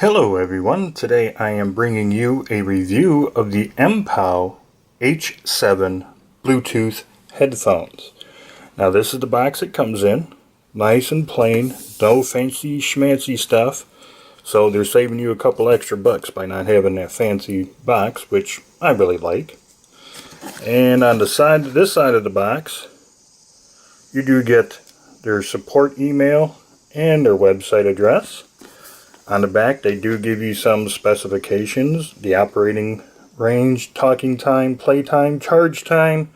Hello everyone, today I am bringing you a review of the MPow H7 Bluetooth headphones. Now this is the box it comes in, nice and plain, no fancy schmancy stuff, so they're saving you a couple extra bucks by not having that fancy box, which I really like. And on this side of the box, you do get their support email and their website address. On the back, they do give you some specifications: the operating range, talking time, playtime, charge time,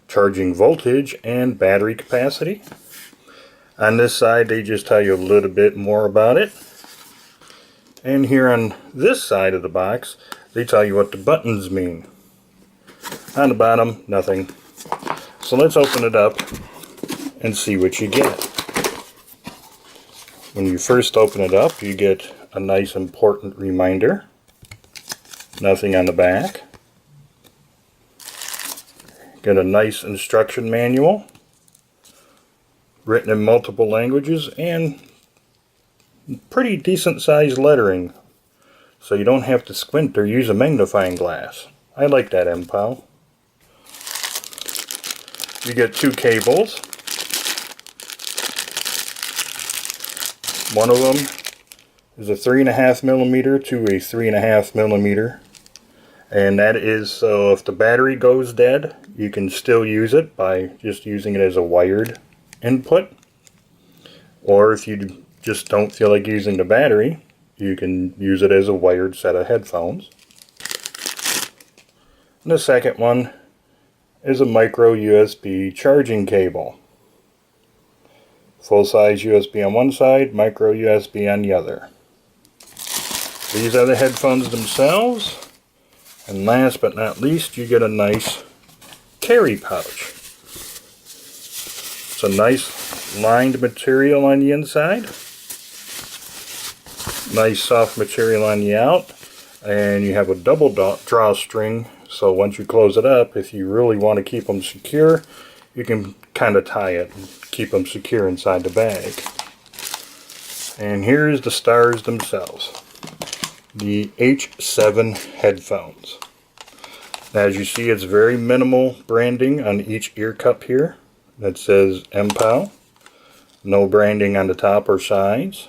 charging voltage, and battery capacity. On this side, they just tell you a little bit more about it. And here on this side of the box, they tell you what the buttons mean. On the bottom, nothing. So let's open it up and see what you get. When you first open it up, you get a nice important reminder. Nothing on the back. Get a nice instruction manual written in multiple languages and pretty decent sized lettering, so you don't have to squint or use a magnifying glass. I like that, MPow. You get two cables. One of them is a 3.5mm to a 3.5mm, and that is so if the battery goes dead, you can still use it by just using it as a wired input. Or if you just don't feel like using the battery, you can use it as a wired set of headphones. And the second one is a micro USB charging cable. Full-size USB on one side, micro USB on the other. These are the headphones themselves, and last but not least, you get a nice carry pouch. It's a nice lined material on the inside, nice soft material on the out, and you have a double drawstring, so once you close it up, if you really want to keep them secure, you can kind of tie it and keep them secure inside the bag. And here's the stars themselves, the H7 headphones. Now, as you see, it's very minimal branding on each ear cup here that says MPow. No branding on the top or sides.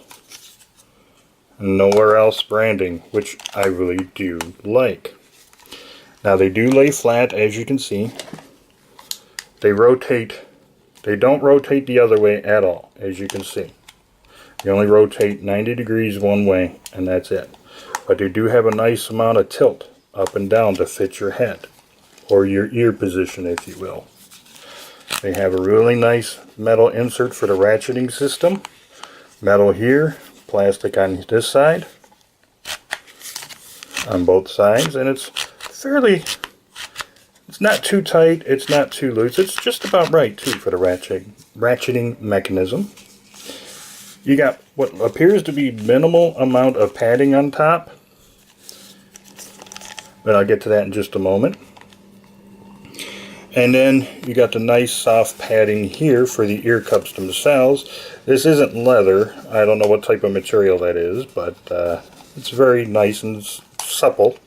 And nowhere else branding, which I really do like. Now, they do lay flat, as you can see. They don't rotate the other way at all, as you can see. They only rotate 90 degrees one way, and that's it. But they do have a nice amount of tilt up and down to fit your head, or your ear position, if you will. They have a really nice metal insert for the ratcheting system. Metal here, plastic on this side, on both sides, and it's not too tight, it's not too loose, it's just about right too for the ratcheting mechanism. You got what appears to be minimal amount of padding on top, but I'll get to that in just a moment. And then you got the nice soft padding here for the ear cups themselves. This isn't leather, I don't know what type of material that is, but it's very nice and supple.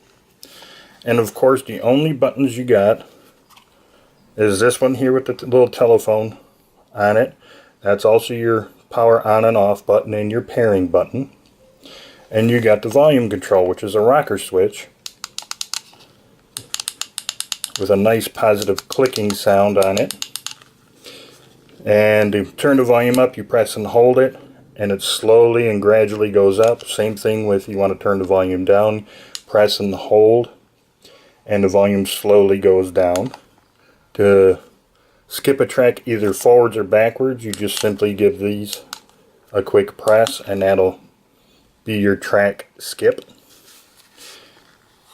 And of course, the only buttons you got is this one here with the little telephone on it. That's also your power on and off button and your pairing button. And you got the volume control, which is a rocker switch with a nice positive clicking sound on it. And to turn the volume up, you press and hold it, and it slowly and gradually goes up. Same thing with you want to turn the volume down, press and hold, and the volume slowly goes down. To skip a track either forwards or backwards, you just simply give these a quick press, and that'll be your track skip.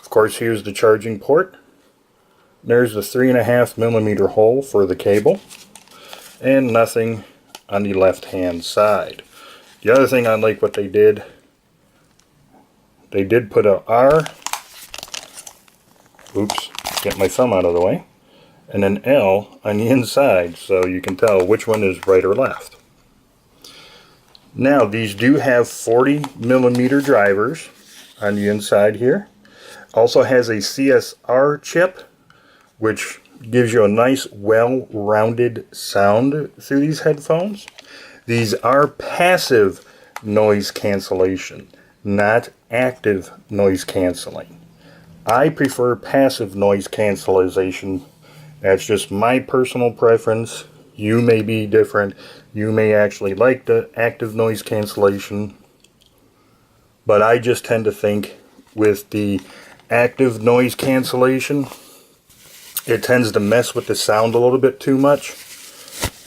Of course, here's the charging port. There's the 3.5mm hole for the cable, and nothing on the left hand side. The other thing I like what they did put a R, oops, get my thumb out of the way, and an L on the inside, so you can tell which one is right or left. Now, these do have 40mm drivers, on the inside here. Also has a CSR chip, which gives you a nice, well-rounded sound through these headphones. These are passive noise cancellation, not active noise canceling. I prefer passive noise cancellation. That's just my personal preference. You may be different. You may actually like the active noise cancellation. But I just tend to think with the active noise cancellation, it tends to mess with the sound a little bit too much.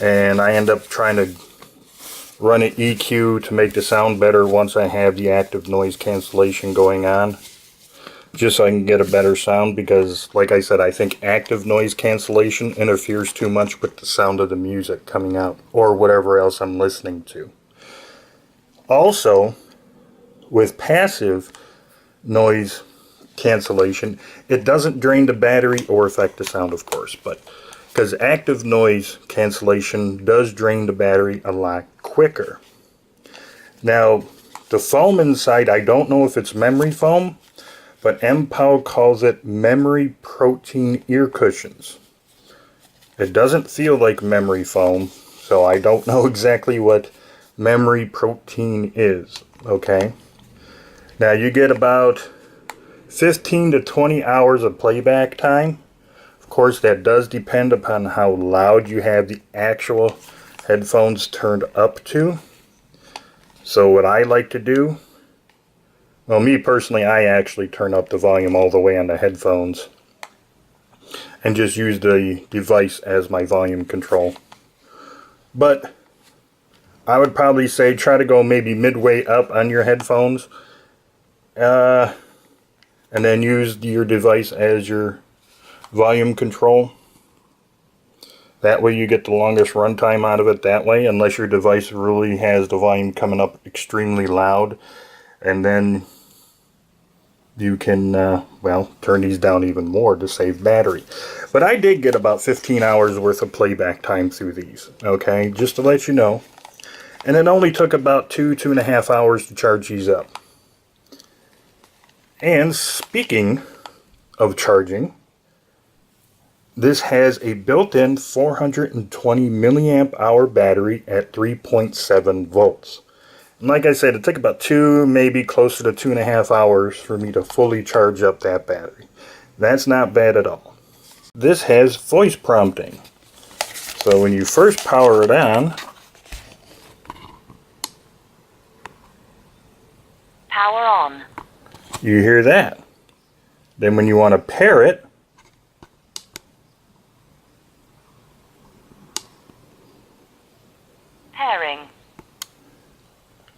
And I end up trying to run an EQ to make the sound better once I have the active noise cancellation going on, just so I can get a better sound, because like I said, I think active noise cancellation interferes too much with the sound of the music coming out or whatever else I'm listening to. Also, with passive noise cancellation, it doesn't drain the battery or affect the sound, of course, but because active noise cancellation does drain the battery a lot quicker. Now, the foam inside, I don't know if it's memory foam, but MPow calls it memory protein ear cushions. It doesn't feel like memory foam, so I don't know exactly what memory protein is, okay? Now, you get about 15 to 20 hours of playback time. Of course, that does depend upon how loud you have the actual headphones turned up to. So what I like to do, well, me personally, I actually turn up the volume all the way on the headphones and just use the device as my volume control. But I would probably say try to go maybe midway up on your headphones, and then use your device as your volume control. That way you get the longest runtime out of it that way, unless your device really has the volume coming up extremely loud, and then you can well, turn these down even more to save battery. But I did get about 15 hours worth of playback time through these, okay, just to let you know. And it only took about 2.5 hours to charge these up. And speaking of charging, this has a built-in 420 milliamp hour battery at 3.7 volts. And like I said, it took about maybe closer to 2.5 hours for me to fully charge up that battery. That's not bad at all. This has voice prompting. So when you first power it on, power on, you hear that. Then when you want to pair it, pairing,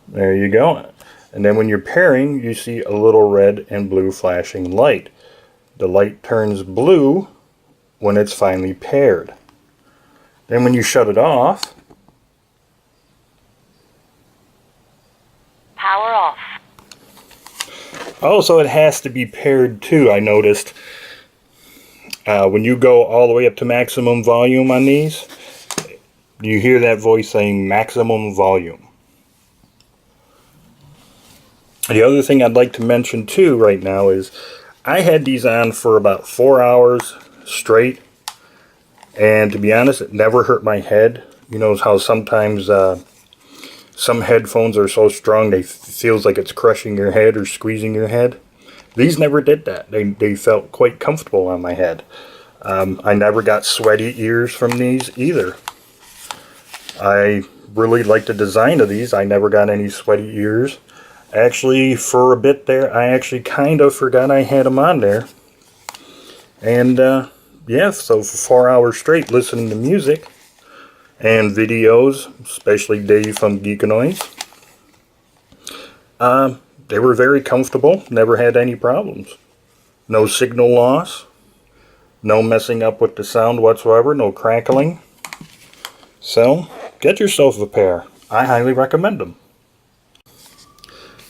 there you go. And then when you're pairing, you see a little red and blue flashing light. The light turns blue when it's finally paired. Then when you shut it off, power off. also it has to be paired too, I noticed. When you go all the way up to maximum volume on these, you hear that voice saying maximum volume. The other thing I'd like to mention too right now is I had these on for about 4 hours straight, and to be honest, it never hurt my head. You know how sometimes some headphones are so strong they feels like it's crushing your head or squeezing your head. These never did that. They felt quite comfortable on my head. I never got sweaty ears from these either. I really like the design of these. I never got any sweaty ears. Actually, for a bit there, I actually kind of forgot I had them on there. And yeah, so for 4 hours straight listening to music and videos, especially Dave from Geekanoids, they were very comfortable. Never had any problems. No signal loss. No messing up with the sound whatsoever. No crackling. So, get yourself a pair. I highly recommend them.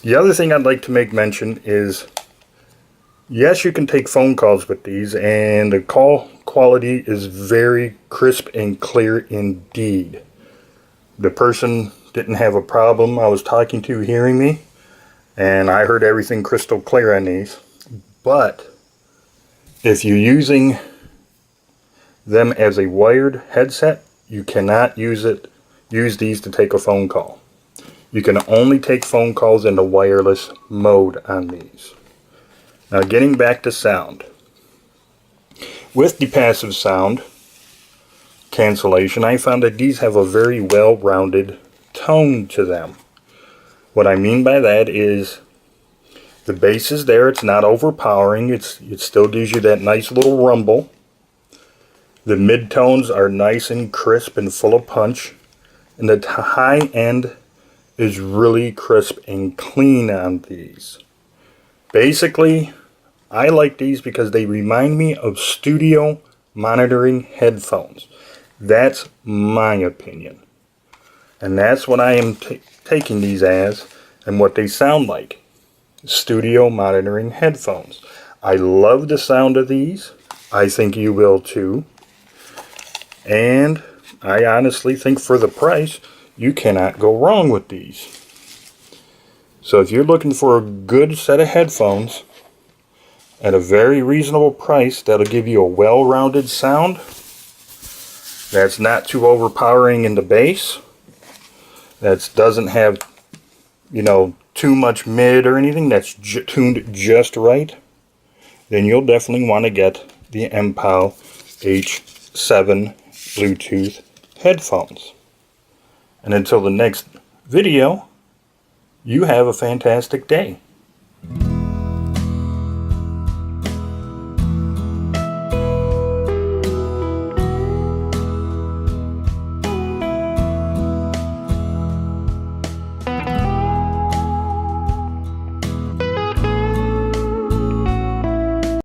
The other thing I'd like to make mention is, yes, you can take phone calls with these, and the call quality is very crisp and clear indeed. The person didn't have a problem I was talking to hearing me. and I heard everything crystal clear on these. But if you're using them as a wired headset, you cannot use these to take a phone call. You can only take phone calls in the wireless mode on these. Now getting back to sound. With the passive sound cancellation, I found that these have a very well-rounded tone to them. What I mean by that is the bass is there, it's not overpowering, it still gives you that nice little rumble. The mid-tones are nice and crisp and full of punch, and the high end is really crisp and clean on these. Basically, I like these because they remind me of studio monitoring headphones. That's my opinion. And that's what I am taking these as and what they sound like. Studio monitoring headphones. I love the sound of these. I think you will too. And I honestly think for the price, you cannot go wrong with these. So if you're looking for a good set of headphones at a very reasonable price that'll give you a well-rounded sound that's not too overpowering in the bass, that doesn't have, you know, too much mid or anything, that's tuned just right, then you'll definitely want to get the MPow H7 Bluetooth headphones. And until the next video, you have a fantastic day.